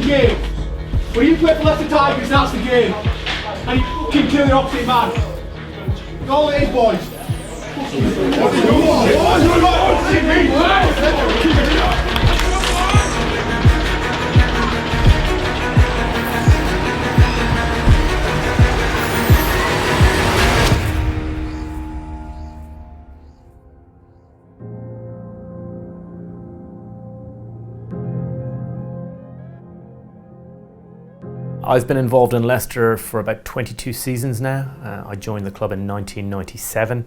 game. When you play for Leicester Tigers, that's the game. And you fucking kill your opposite man. All it is, boys. I've been involved in Leicester for about 22 seasons now. I joined the club in 1997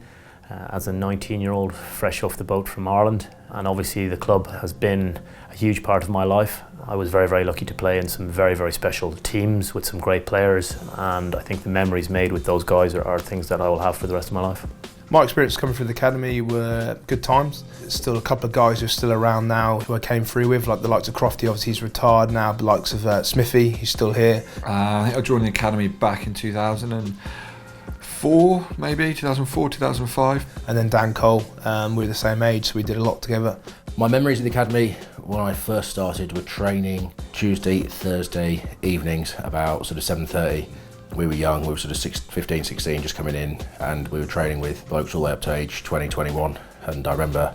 as a 19-year-old fresh off the boat from Ireland, and obviously the club has been a huge part of my life. I was very, very lucky to play in some very, very special teams with some great players, and I think the memories made with those guys are things that I will have for the rest of my life. My experience coming through the academy were good times. There's still a couple of guys who are still around now who I came through with, like the likes of Crofty, obviously he's retired now, the likes of Smithy, he's still here. I think I joined the academy back in 2004, maybe, 2004, 2005. And then Dan Cole, we were the same age, so we did a lot together. My memories of the academy when I first started were training Tuesday, Thursday evenings about sort of 7:30. We were young, we were sort of 15, 16 just coming in, and we were training with blokes all the way up to age 20, 21. And I remember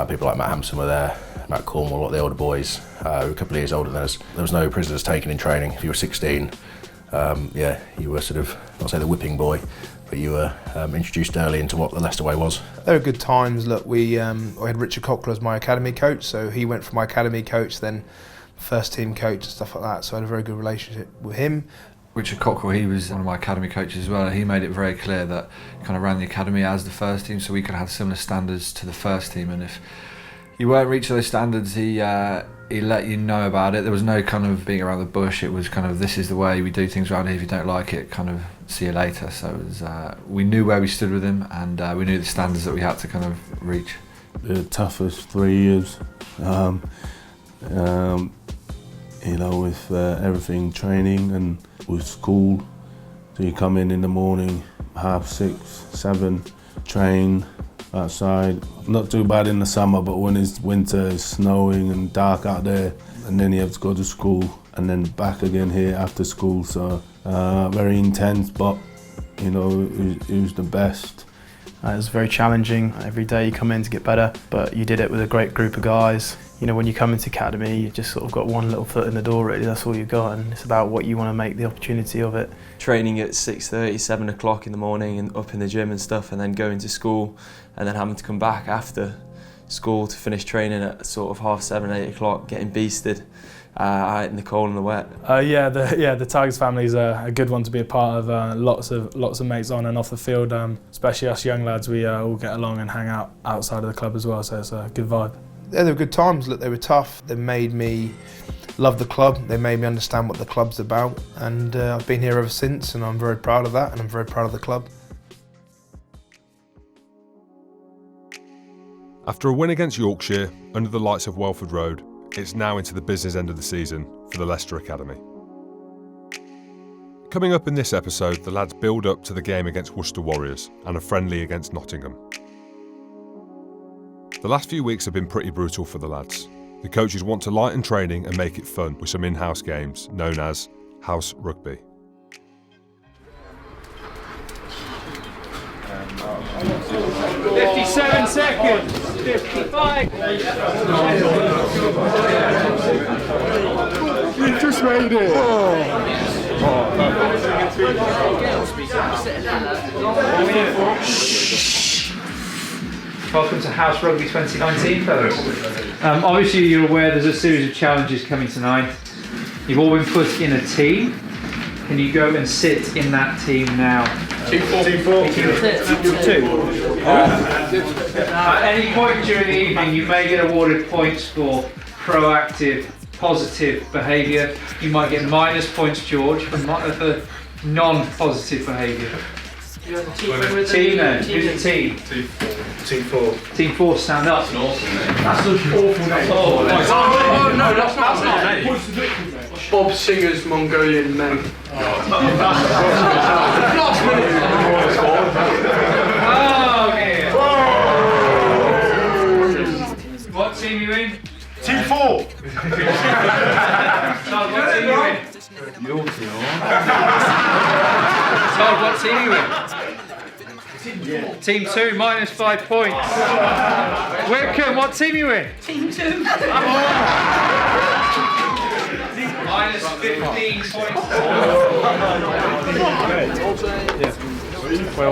people like Matt Hampson were there, Matt Cornwall, a lot of the older boys, who were a couple of years older than us. There was no prisoners taken in training. If you were 16, you were sort of, I'll say the whipping boy, but you were introduced early into what the Leicester way was. They were good times. Look, I had Richard Cockler as my academy coach, so he went from my academy coach, then first team coach and stuff like that, so I had a very good relationship with him. Richard Cockrell, he was one of my academy coaches as well. He made it very clear that he kind of ran the academy as the first team, so we could have similar standards to the first team. And if you weren't reaching those standards, he let you know about it. There was no kind of being around the bush. It was kind of, this is the way we do things around here. If you don't like it, kind of see you later. So it was, we knew where we stood with him, and we knew the standards that we had to kind of reach. The toughest 3 years. With everything, training and with school. So you come in the morning, 6:30, 7, train outside. Not too bad in the summer, but when it's winter, it's snowing and dark out there, and then you have to go to school and then back again here after school. So very intense, but it was the best. It was very challenging. Every day you come in to get better, but you did it with a great group of guys. When you come into academy, you've just sort of got one little foot in the door, really. That's all you've got, and it's about what you want to make the opportunity of it. Training at 6:30, 7 o'clock in the morning and up in the gym and stuff, and then going to school, and then having to come back after school to finish training at sort of 7:30, 8 o'clock, getting beasted out in the cold and the wet. The Tigers family is a good one to be a part of. Lots of mates on and off the field, especially us young lads. We all get along and hang out outside of the club as well, so it's a good vibe. Yeah, they were good times. Look, they were tough. They made me love the club. They made me understand what the club's about, and I've been here ever since, and I'm very proud of that, and I'm very proud of the club. After a win against Yorkshire under the lights of Welford Road, it's now into the business end of the season for the Leicester Academy. Coming up in this episode, the lads build up to the game against Worcester Warriors and a friendly against Nottingham. The last few weeks have been pretty brutal for the lads. The coaches want to lighten training and make it fun with some in-house games known as House Rugby. "57 seconds, 55. We just made it! Welcome to House Rugby 2019, fellas. Obviously you're aware there's a series of challenges coming tonight. You've all been put in a team. Can you go and sit in that team now? Team 4. Team 2. At any point during the evening you may get awarded points for proactive, positive behaviour. You might get minus points, George, for non-positive behaviour. Team then, who's the team? Team 4. Team 4, stand up. That's an awful name. Oh, no, that's not name. What's the victim name? Bob Singer's Mongolian Men. Oh dear. What team are you in? Team 4. What team are you Team 2, -5 points. Wickham, what team are you in? Team 2. -15 points.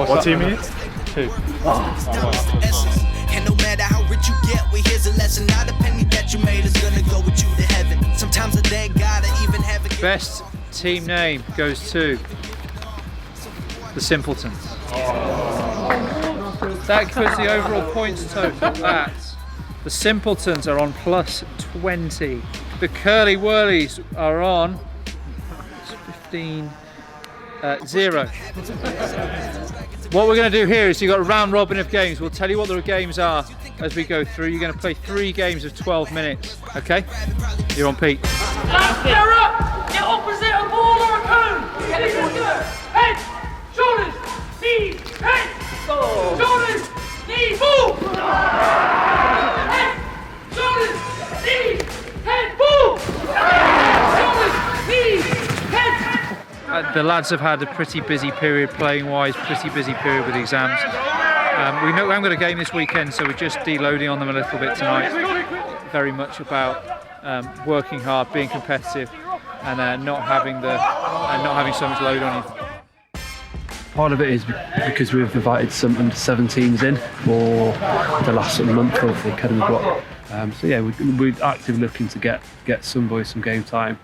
What team are you? 2. And no matter how rich you get, well, here's a lesson. Not a penny that you made is gonna go with you to heaven. Sometimes I thank God I even have a Best team name goes to the Simpletons. That puts the overall points total at the Simpletons are on +20. The Curly Whirlies are on 0. What we're going to do here is you've got a round robin of games. We'll tell you what the games are as we go through. You're going to play 3 games of 12 minutes, okay? You're on Pete. They're up! Get opposite a ball or a cone! Head! Shoulders! Knees! Head! Shoulders! Knees! Ball! Head! Shoulders! Knees! Head! Ball! Shoulders! Knees! Head! The lads have had a pretty busy period playing-wise, pretty busy period with exams. We know we haven't got a game this weekend, so we're just deloading on them a little bit tonight. Very much about working hard, being competitive, and not having so much load on you. Part of it is because we've invited some under-17s in for the last sort of month of the academy block. So yeah, we're actively looking to get some boys some game time.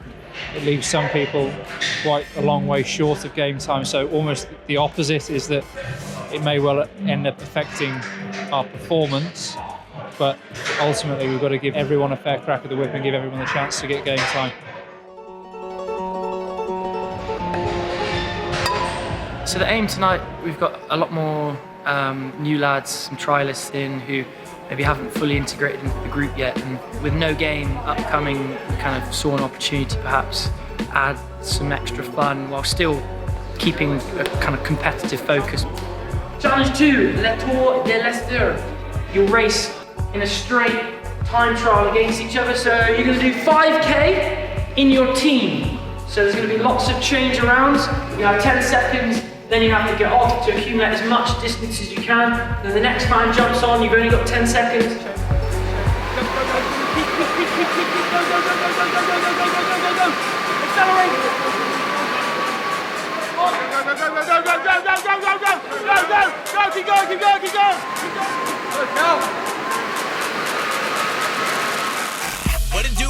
It leaves some people quite a long way short of game time, so almost the opposite is that it may well end up affecting our performance, but ultimately we've got to give everyone a fair crack at the whip and give everyone the chance to get game time. So the aim tonight, we've got a lot more new lads, some trialists in who maybe haven't fully integrated into the group yet, and with no game upcoming, we kind of saw an opportunity to perhaps add some extra fun while still keeping a kind of competitive focus. Challenge 2, Le Tour de Leicester. You'll race in a straight time trial against each other, so you're going to do 5k in your team. So there's going to be lots of change arounds. You have 10 seconds, then you have to get off to accumulate as much distance as you can. Then the next man jumps on, you've only got 10 seconds. Accelerate! Keep going! What it do?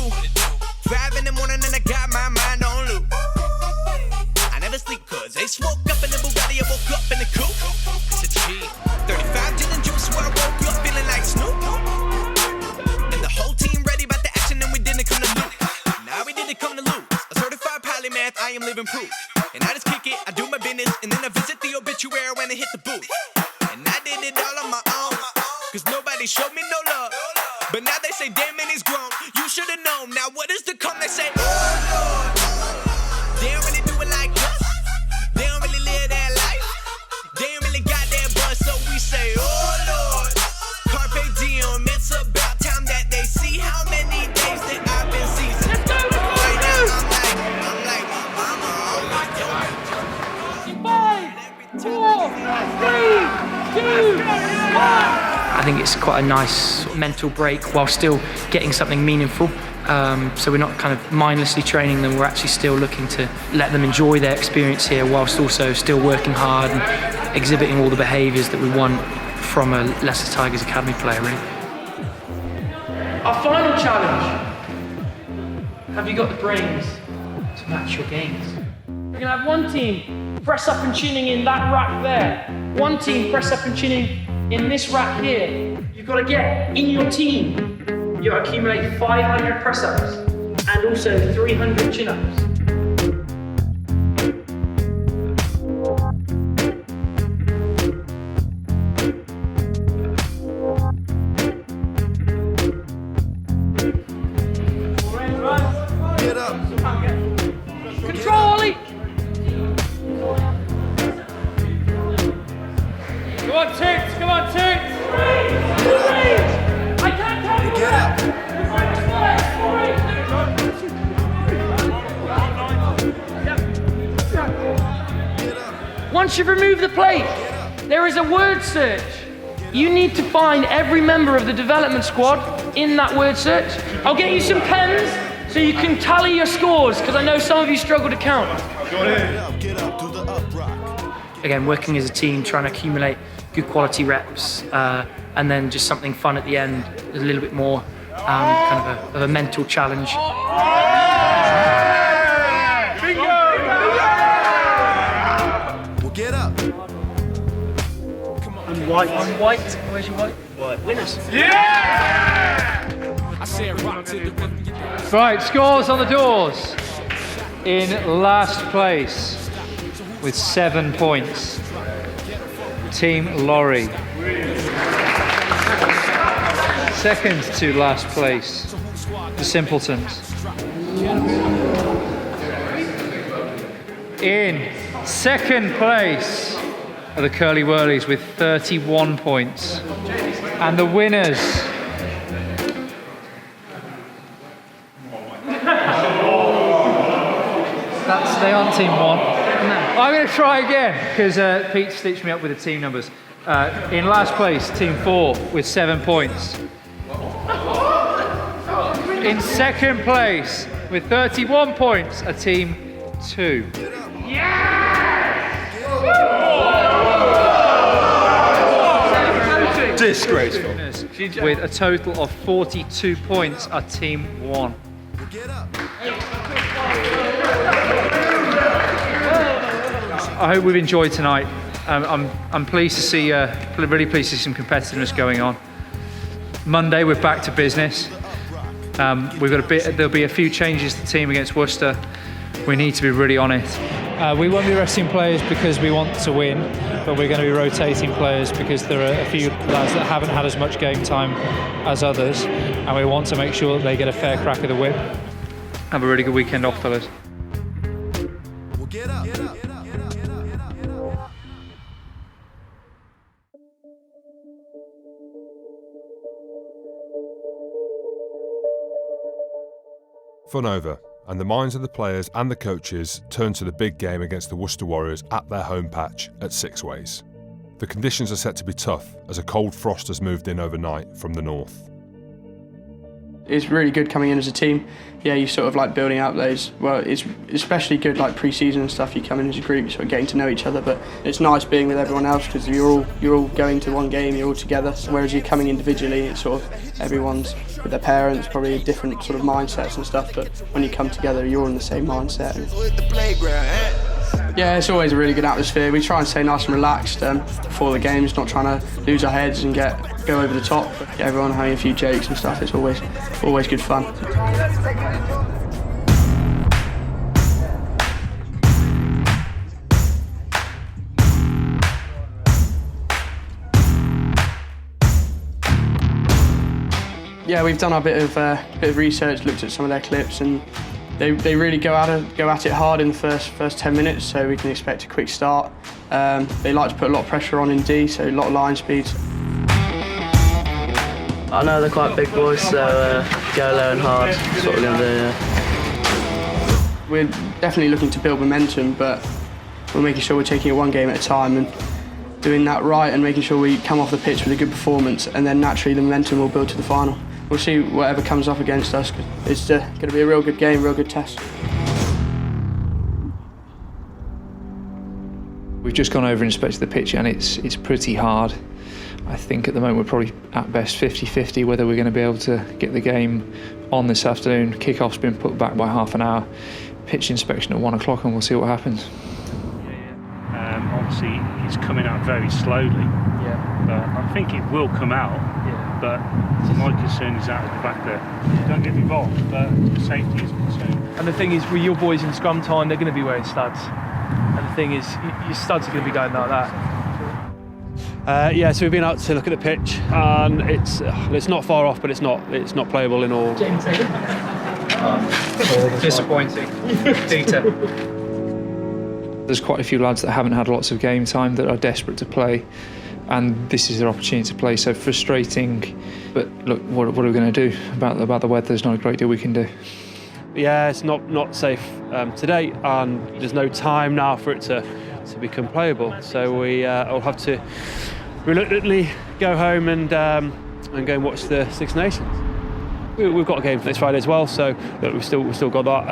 5 in the morning and I got my mind on loop. I never sleep cause they smoke up in the Bugatti, I woke up in the coupe. It's a G. 35 gin and juice where I woke up feeling like Snoop. And the whole team ready about the action and we didn't come to loot. Now we didn't come to lose. A certified polymath, I am living proof. And I just kick it, I do my business, and then I visit the obituary when I hit the booth. And I did it all on my own, cause nobody showed me no love. But now they say, damn man, he's grown. You should've known. Now what is to come? They say, oh Lord. They don't really do it like us. They don't really live their life. They ain't really got that buzz. So we say, oh Lord. Carpe diem. It's about time that they see how many days that I've been seasoned. Let's go, right now, I'm like my mama. 5, 4, 3, 2, 1. I think it's quite a nice mental break while still getting something meaningful. So we're not kind of mindlessly training them, we're actually still looking to let them enjoy their experience here whilst also still working hard and exhibiting all the behaviours that we want from a Leicester Tigers Academy player, really. Our final challenge. Have you got the brains to match your gains? We're going to have one team press up and tuning in that rack there. One team press up and tuning in this rack here. You've got to get in your team. You've got to accumulate 500 press-ups and also 300 chin-ups. Get up. Control, Ollie. Come on, Tix. Come on, Tix. I can't count. Get up. Once you've removed the plate, There is a word search. You need to find every member of the development squad in that word search. I'll get you some pens so you can tally your scores, because I know some of you struggle to count. Again, working as a team, trying to accumulate good quality reps, and then just something fun at the end, a little bit more kind of a mental challenge. Get up. And white. On white. Where's your white? White. Winners. Yeah! I said rock to the rhythm. Right, scores on the doors. In last place with 7 points, Team Laurie. Second to last place, the Simpletons. In second place are the Curly Whirlies with 31 points. And the winners they aren't team one. No. I'm going to try again because Pete stitched me up with the team numbers. In last place, team 4 with 7 points. In second place with 31 points are team 2. Disgraceful. With a total of 42 points are team 1. I hope we've enjoyed tonight. I'm pleased to see, really pleased to see some competitiveness going on. Monday we're back to business. We've got there'll be a few changes to the team against Worcester. We need to be really on it. We won't be resting players because we want to win, but we're going to be rotating players because there are a few lads that haven't had as much game time as others, and we want to make sure that they get a fair crack of the whip. Have a really good weekend off, fellas. Fun over, and the minds of the players and the coaches turn to the big game against the Worcester Warriors at their home patch at Six Ways. The conditions are set to be tough as a cold frost has moved in overnight from the north. It's really good coming in as a team. Yeah, you sort of like building up those, well, it's especially good like pre-season and stuff, you come in as a group, sort of getting to know each other, but it's nice being with everyone else because you're all going to one game, you're all together, whereas you're coming individually, it's sort of everyone's with their parents, probably different sort of mindsets and stuff, but when you come together, you're all in the same mindset. Yeah, it's always a really good atmosphere. We try and stay nice and relaxed before the games, not trying to lose our heads and go over the top. Get everyone having a few jokes and stuff. It's always good fun. Yeah, we've done our bit of research, looked at some of their clips, and they really go at it hard in the first 10 minutes, so we can expect a quick start. They like to put a lot of pressure on in D, so a lot of line speeds. I know they're quite big boys, so go low and hard. That's what we're going to do, yeah. We're definitely looking to build momentum, but we're making sure we're taking it one game at a time and doing that right and making sure we come off the pitch with a good performance, and then naturally the momentum will build to the final. We'll see whatever comes up against us. It's going to be a real good game, real good test. We've just gone over and inspected the pitch, and it's pretty hard. I think at the moment we're probably at best 50-50 whether we're going to be able to get the game on this afternoon. Kick-off's been put back by half an hour. Pitch inspection at 1 o'clock, and we'll see what happens. Obviously, it's coming out very slowly. Yeah. I think it will come out. Yeah. But my concern is out of the back there. Don't get me wrong, but safety is a concern. And the thing is, with your boys in scrum time, they're going to be wearing studs. And the thing is, your studs are going to be going like that. Yeah, so we've been out to look at the pitch, and it's not far off, but it's not playable in all. Disappointing. Peter. There's quite a few lads that haven't had lots of game time that are desperate to play, and this is their opportunity to play. So frustrating, but look, what are we going to do about the weather? There's not a great deal we can do. Yeah, it's not safe today, and there's no time now for it to to become playable. So we will have to reluctantly go home and go and watch the Six Nations. We've got a game next Friday as well, so we've still got that,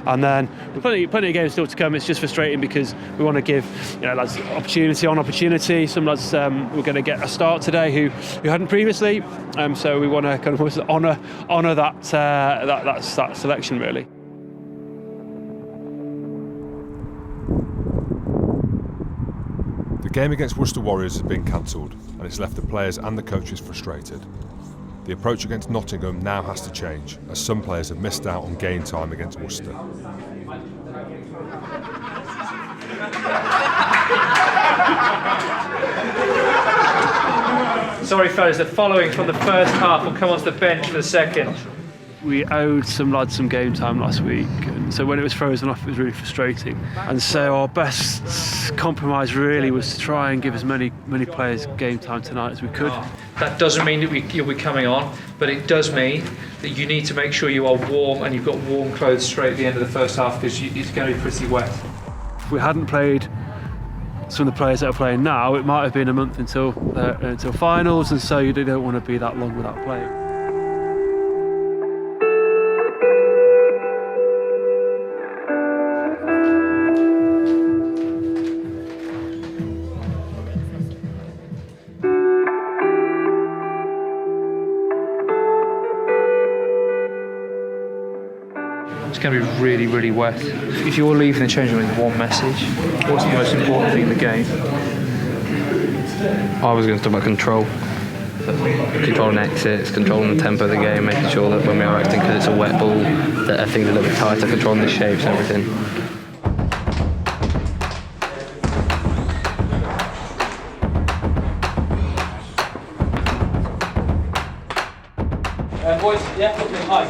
and then plenty of games still to come. It's just frustrating because we want to give lads opportunity on opportunity. Some lads we're going to get a start today who hadn't previously, so we want to kind of honour that selection really. The game against Worcester Warriors has been cancelled, and it's left the players and the coaches frustrated. The approach against Nottingham now has to change, as some players have missed out on game time against Worcester. Sorry fellas, the following from the first half will come onto the bench for the second. We owed some lads some game time last week, and so when it was frozen off it was really frustrating. And so our best compromise really was to try and give as many players game time tonight as we could. That doesn't mean that you'll be coming on, but it does mean that you need to make sure you are warm and you've got warm clothes straight at the end of the first half, because it's going to be pretty wet. If we hadn't played some of the players that are playing now, it might have been a month until finals, and so you don't want to be that long without playing. It's going to be really, really wet. If you're leaving the change room with one message, what's the most important thing in the game? I was going to talk about control. Controlling exits, controlling the tempo of the game, making sure that when we are acting, because it's a wet ball, that everything's a little bit tighter, controlling the shapes and everything. Boys, yeah, nice.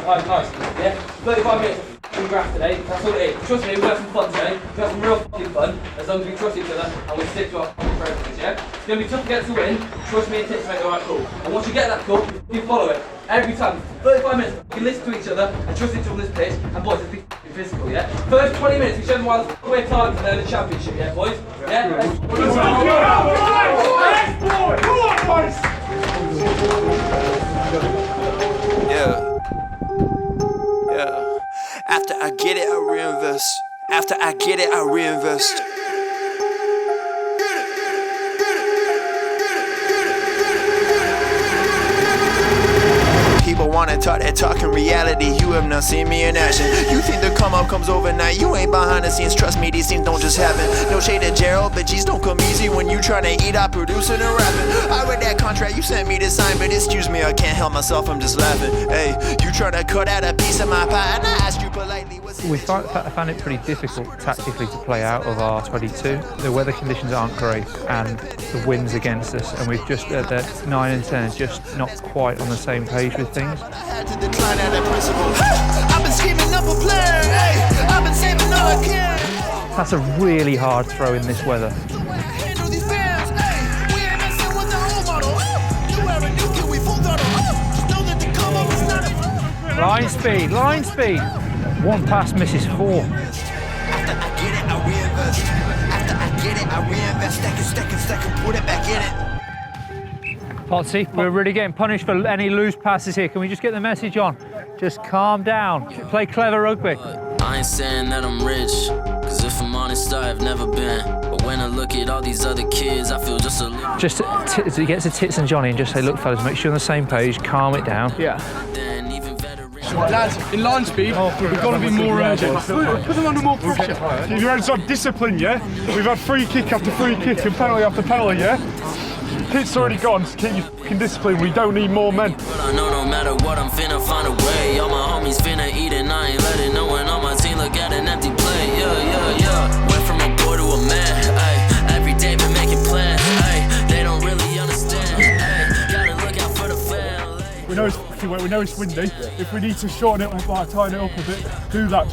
Yeah, 35 minutes of graft today, that's all it is. Trust me, we'll have some fun today. We'll have some real fucking fun, as long as we trust each other and we stick to our processes, yeah? It's going to be tough to get to win. Trust me and Tits make the right call. And once you get that call, you follow it. Every time. 35 minutes, we listen to each other and trust each other on this pitch. And boys, let's be physical, yeah? First 20 minutes, we show them why we're targeting to learn the championship, yeah, boys? Yeah? Yeah. After I get it, I reinvest. After I get it, I reinvest. People wanna talk that talk in reality. You have not seen me in action. You think the come up comes overnight. You ain't behind the scenes. Trust me, these things don't just happen. No shade at Gerald, but G's don't come easy when you tryna eat out producing and rapping. I read that contract you sent me to sign, but excuse me, I can't help myself, I'm just laughing. Hey, you tryna cut out a piece of my pie, and I asked you politely. We found it pretty difficult tactically to play out of our 22. The weather conditions aren't great and the wind's against us, and we've just at the 9 and 10 just not quite on the same page with things. I had to decline at that principle. I've been scheming up a plan. Hey, I've been saving all I can. That's a really hard throw in this weather. Handle these fans. Hey, we ain't messing with the old model. You wear a new kid, we full throttle. Know that the come up is not a Line speed. One pass misses 4. After I get it, I reinvest. After I get it, I reinvest. Stack and put it back in it. Potsy, we're really getting punished for any loose passes here. Can we just get the message on? Just calm down. Play clever rugby. I ain't saying that I'm rich, cause if I'm honest, I've never been. But when I look at all these other kids, I feel just a little... Just to get to Tits and Johnny and just say, look fellas, make sure you're on the same page, calm it down. Yeah. Lads, in line speed, we've got to be more urgent. Put them under more pressure. If you're some discipline, yeah? We've had free kick after free kick and penalty after penalty, yeah? Kit's already gone, so keep your fucking discipline. We don't need more men. But I know no matter what, I'm finna find a way. All my homies finna eat and I ain't letting no one on my team look at an empty plate. Yeah. Went from a boy to a man, ayy. Every day been making plans, ayy. They don't really understand, ayy. Gotta look out for the family. We know it's fucking wet, we know it's windy. If we need to shorten it up by tying it up a bit, do that.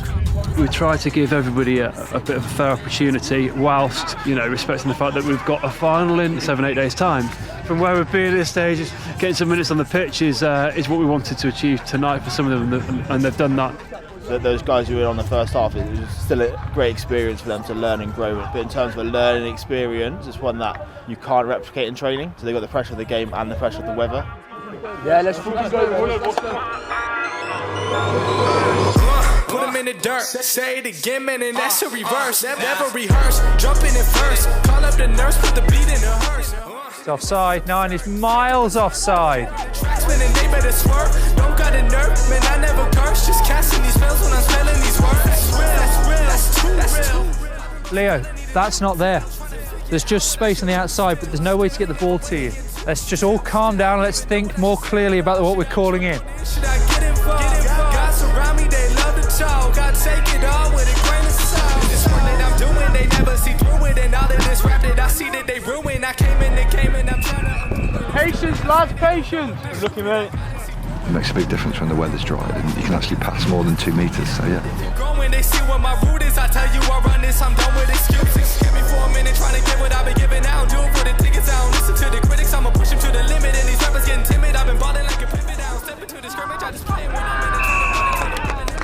We try to give everybody a bit of a fair opportunity whilst, respecting the fact that we've got a final in 7-8 days' time. From where we've been at this stage, getting some minutes on the pitch is what we wanted to achieve tonight for some of them, and they've done that. those guys who were on the first half, it was still a great experience for them to learn and grow. But in terms of a learning experience, it's one that you can't replicate in training. So they've got the pressure of the game and the pressure of the weather. Yeah, let's go. Put them in the dirt, say it again, man, and that's a reverse. Never rehearse, jumping in first. Call up the nurse, put the beat in the hearse. It's offside, 9 is miles offside. Tracksman, they better swerve. Don't got a nerve, man, I never curse. Just casting these spells when I'm spelling these words. That's real, that's too real. Leo, that's not there. There's just space on the outside, but there's no way to get the ball to you. Let's just all calm down. Let's think more clearly about what we're calling in. Should I get involved? Guys around me, they love to talk. I take it all with a grain of salt. This one that I'm doing, they never see through it. And all of this rap that I see that they ruin. I came in the game and I'm trying to... Patience, lads, patience. Looking, mate. It makes a big difference when the weather's dry and you can actually pass more than 2 metres, so yeah. Growing, they see what my route is. I tell you I run this, I'm done with excuses. Give me for a minute, trying to get what I've been giving out. Do it for the tickets, I don't listen to the critics. I'ma push them to the limit and these rappers getting timid. I've been balling like a pivot down, step into the scrimmage. I just play it when I'm in the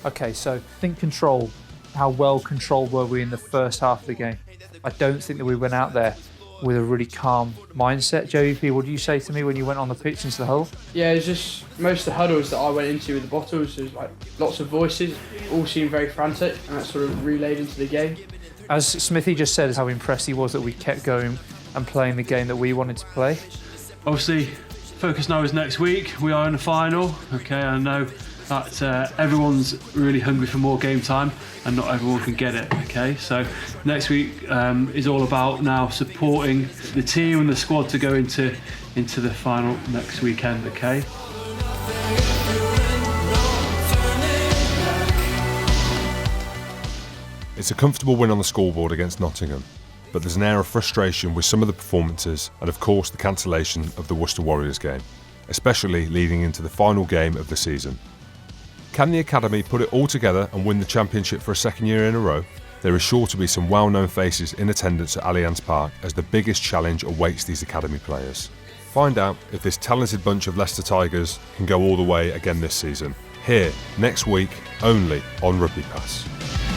Okay, so think control. How well controlled were we in the first half of the game? I don't think that we went out there with a really calm mindset. JVP, what do you say to me when you went on the pitch into the huddle? Yeah, it was just most of the huddles that I went into with the bottles, there's like lots of voices, all seemed very frantic, and that sort of relayed into the game. As Smithy just said, how impressed he was that we kept going and playing the game that we wanted to play. Obviously, focus now is next week. We are in the final. Okay, I know that everyone's really hungry for more game time and not everyone can get it. Okay, so next week is all about now supporting the team and the squad to go into the final next weekend. Okay. It's a comfortable win on the scoreboard against Nottingham, but there's an air of frustration with some of the performances and of course the cancellation of the Worcester Warriors game, especially leading into the final game of the season. Can the Academy put it all together and win the Championship for a second year in a row? There is sure to be some well-known faces in attendance at Allianz Park as the biggest challenge awaits these Academy players. Find out if this talented bunch of Leicester Tigers can go all the way again this season. Here, next week, only on RugbyPass.